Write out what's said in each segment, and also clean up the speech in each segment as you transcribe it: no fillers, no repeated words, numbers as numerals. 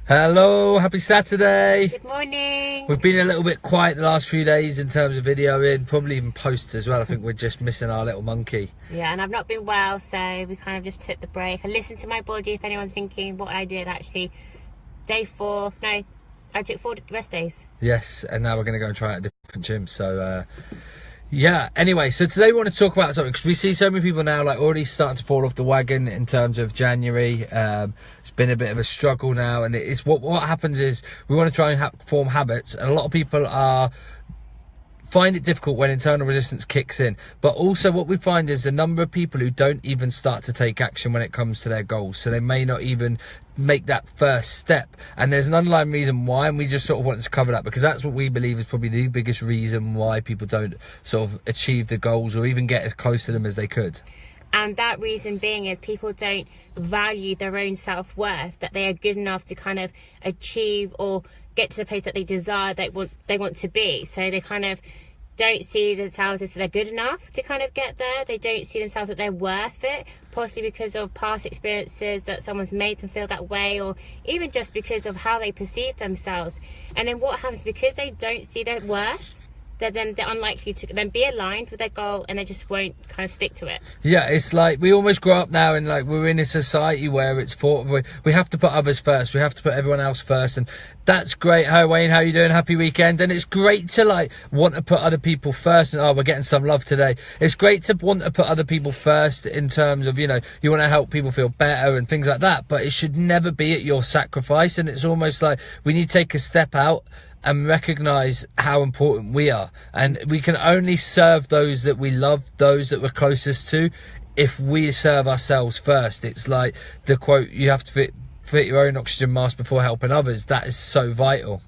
Hello, happy Saturday. Good morning. We've been a little bit quiet the last few days in terms of videoing, probably even posts as well. I think we're just missing our little monkey. Yeah, and I've not been well, so we kind of just took the break. I listened to my body. If anyone's thinking what I did, actually, I took 4 rest days. Yes, and now we're going to go and try out a different gym. So, yeah, anyway, so today we want to talk about something because we see so many people now like already starting to fall off the wagon in terms of January. It's been a bit of a struggle now, and it's what happens is we want to try and form habits, and a lot of people find it difficult when internal resistance kicks in. But also what we find is the number of people who don't even start to take action when it comes to their goals. So they may not even make that first step. And there's an underlying reason why, and we just sort of want to cover that because that's what we believe is probably the biggest reason why people don't sort of achieve the goals or even get as close to them as they could. And that reason being is people don't value their own self-worth, that they are good enough to kind of achieve or get to the place that they desire, they want to be. So they kind of don't see themselves if they're good enough to kind of get there. They don't see themselves that they're worth it, possibly because of past experiences that someone's made them feel that way, or even just because of how they perceive themselves. And then what happens, because they don't see their worth, then they're unlikely to then be aligned with their goal, and they just won't kind of stick to it. Yeah, it's like we almost grow up now and like we're in a society where it's thought of we have to put others first, we have to put everyone else first, and that's great. Hi Wayne, how you doing? Happy weekend. And it's great to like want to put other people first, and we're getting some love today. It's great to want to put other people first in terms of, you know, you want to help people feel better and things like that, but it should never be at your sacrifice. And it's almost like we need to take a step out and recognize how important we are, and we can only serve those that we love, those that we're closest to, if we serve ourselves first. It's like the quote, you have to fit your own oxygen mask before helping others. That is so vital.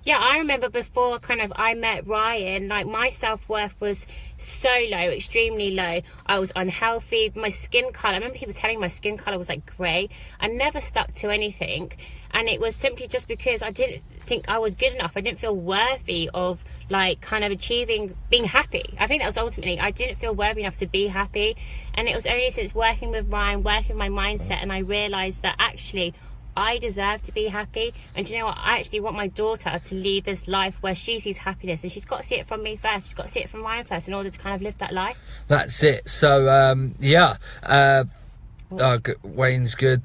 Yeah, I remember before I met Ryan, like my self-worth was so low, extremely low. I was unhealthy. My skin colour, I remember people telling me my skin colour was like grey. I never stuck to anything. And it was simply just because I didn't think I was good enough. I didn't feel worthy of like kind of achieving, being happy. I think that was ultimately, I didn't feel worthy enough to be happy. And it was only since working with Ryan, working my mindset, and I realised that actually I deserve to be happy. And you know what, I actually want my daughter to lead this life where she sees happiness, and she's got to see it from me first, she's got to see it from Ryan first in order to kind of live that life. That's it. So Wayne's good,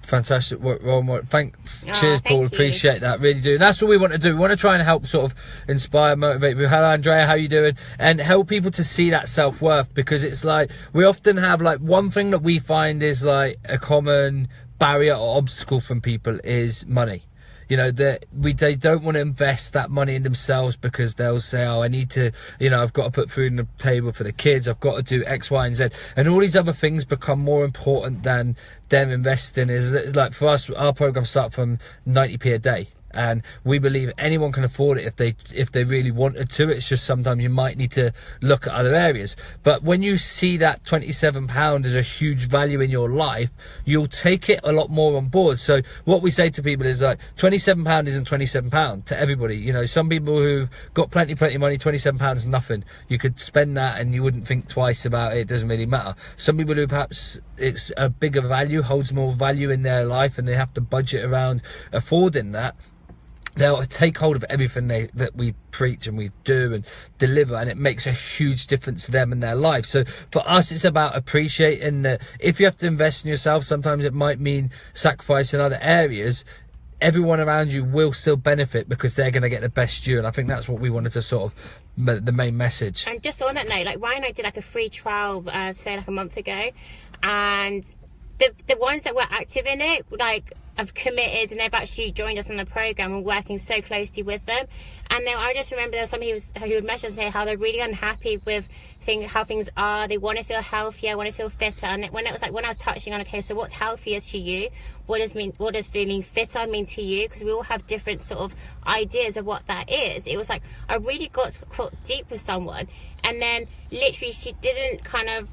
fantastic role model. Cheers, Paul. Appreciate that, really do. And that's what we want to do. We want to try and help sort of inspire, motivate people. Hello Andrea, how you doing? And help people to see that self-worth, because it's like we often have like one thing that we find is like a common barrier or obstacle from people is money. You know, they don't want to invest that money in themselves because they'll say, I need to, you know, I've got to put food on the table for the kids, I've got to do X, Y, and Z. And all these other things become more important than them investing. Is like for us, our programs start from 90p a day. And we believe anyone can afford it if they really wanted to. It's just sometimes you might need to look at other areas. But when you see that £27 as a huge value in your life, you'll take it a lot more on board. So what we say to people is like, £27 isn't £27 to everybody. You know, some people who've got plenty of money, £27 is nothing. You could spend that and you wouldn't think twice about it. It doesn't really matter. Some people who perhaps it's a bigger value, holds more value in their life, and they have to budget around affording that, they'll take hold of everything that we preach and we do and deliver, and it makes a huge difference to them in their life. So for us, it's about appreciating that if you have to invest in yourself, sometimes it might mean sacrifice in other areas. Everyone around you will still benefit because they're going to get the best you, and I think that's what we wanted to sort of the main message. And just on that note, like Ryan and I did like a free trial say like a month ago, and the ones that were active in it like have committed, and they've actually joined us on the program and working so closely with them. And then I just remember there was somebody who would message and say how they're really unhappy with how things are. They want to feel healthier, want to feel fitter. And when I was touching on, okay, so what's healthier to you? What does feeling fitter mean to you? Because we all have different sort of ideas of what that is. It was like I really got deep with someone, and then literally she didn't kind of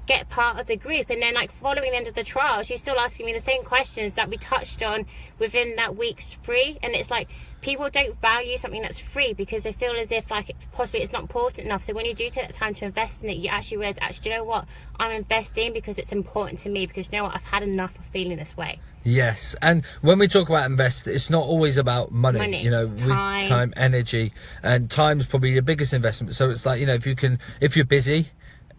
get part of the group. And then like following the end of the trial, she's still asking me the same questions that we touched on within that week's free. And it's like, people don't value something that's free because they feel as if like possibly it's not important enough. So when you do take the time to invest in it, you actually realize, actually, you know what, I'm investing because it's important to me, because you know what, I've had enough of feeling this way. Yes, and when we talk about invest, it's not always about money. You know, time, energy, and time's probably the biggest investment. So it's like, you know, if you're busy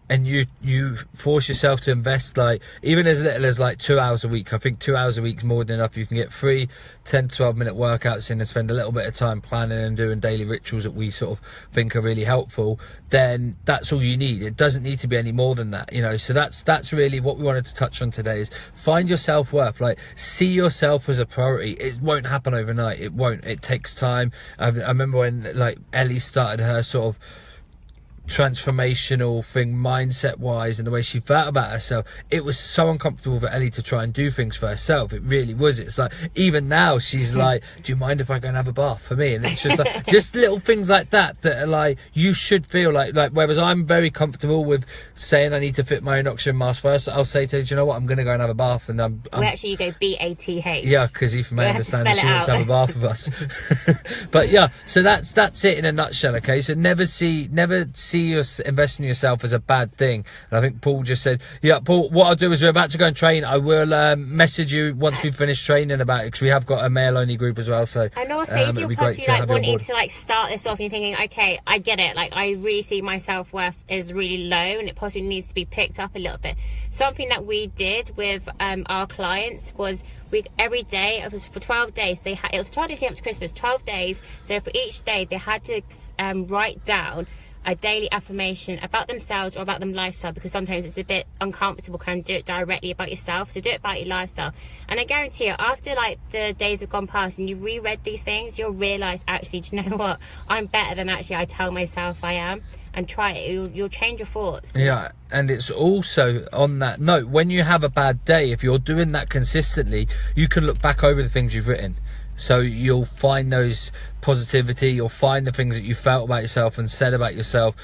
and you force yourself to invest, like even as little as like 2 hours a week. I think 2 hours a week is more than enough. You can get free 10 to 12 minute workouts in and spend a little bit of time planning and doing daily rituals that we sort of think are really helpful. Then that's all you need. It doesn't need to be any more than that, you know. So that's really what we wanted to touch on today, is find your self-worth. Like, see yourself as a priority. It won't happen overnight. It won't. It takes time. I remember when like Ellie started her sort of transformational thing mindset wise, and the way she felt about herself, it was so uncomfortable for Ellie to try and do things for herself. It really was. It's like, even now she's like, do you mind if I go and have a bath for me? And it's just like just little things like that are like, you should feel like whereas I'm very comfortable with saying I need to fit my own oxygen mask first, I'll say to her, do you know what, I'm gonna go and have a bath. And I'm actually, you go BATH. Yeah, because Aoife may understand that she wants to have a bath with us. But yeah, so that's it in a nutshell. Okay, so never see investing in yourself as a bad thing. And I think Paul just said, yeah, Paul, what I'll do is we're about to go and train. I will message you once we finish training about it, because we have got a male only group as well. So, and also if you're possibly like wanting to like start this off and you're thinking, okay, I get it, like I really see my self-worth is really low and it possibly needs to be picked up a little bit. Something that we did with our clients was, every day, it was for 12 days, it was 12 days up to Christmas, 12 days. So for each day they had to write down a daily affirmation about themselves or about them lifestyle, because sometimes it's a bit uncomfortable kind of do it directly about yourself. So do it about your lifestyle, and I guarantee you, after like the days have gone past and you reread these things, you'll realize, actually, do you know what, I'm better than actually I tell myself I am. And try it, you'll change your thoughts. Yeah, and it's also on that note, when you have a bad day, if you're doing that consistently, you can look back over the things you've written. So you'll find those positivity, you'll find the things that you felt about yourself and said about yourself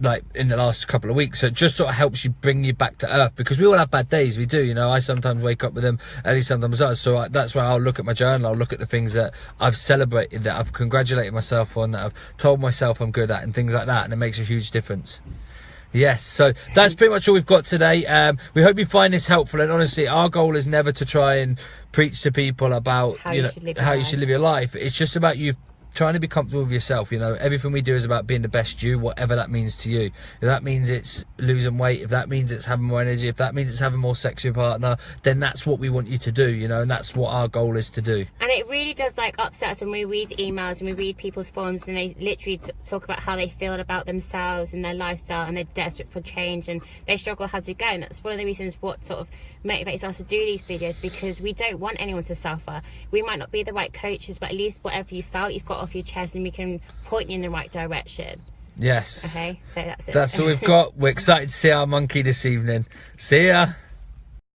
like in the last couple of weeks. So it just sort of helps you bring you back to earth, because we all have bad days. We do, you know. I sometimes wake up with them, Ellie sometimes does. So that's why I'll look at my journal, I'll look at the things that I've celebrated, that I've congratulated myself on, that I've told myself I'm good at, and things like that, and it makes a huge difference. Yes, so that's pretty much all we've got today. We hope you find this helpful, and honestly, our goal is never to try and preach to people about how you should live your life. It's just about you trying to be comfortable with yourself. You know, everything we do is about being the best you, whatever that means to you. If that means it's losing weight, if that means it's having more energy, if that means it's having more sex with your partner, then that's what we want you to do, you know, and that's what our goal is to do. And it really does like upset us when we read emails and we read people's forums and they literally talk about how they feel about themselves and their lifestyle, and they're desperate for change and they struggle how to go. And that's one of the reasons what sort of motivates us to do these videos, because we don't want anyone to suffer. We might not be the right coaches, but at least whatever you felt, you've got off your chest, and we can point you in the right direction. Yes. Okay, so that's it. That's all we've got. We're excited to see our monkey this evening. See ya.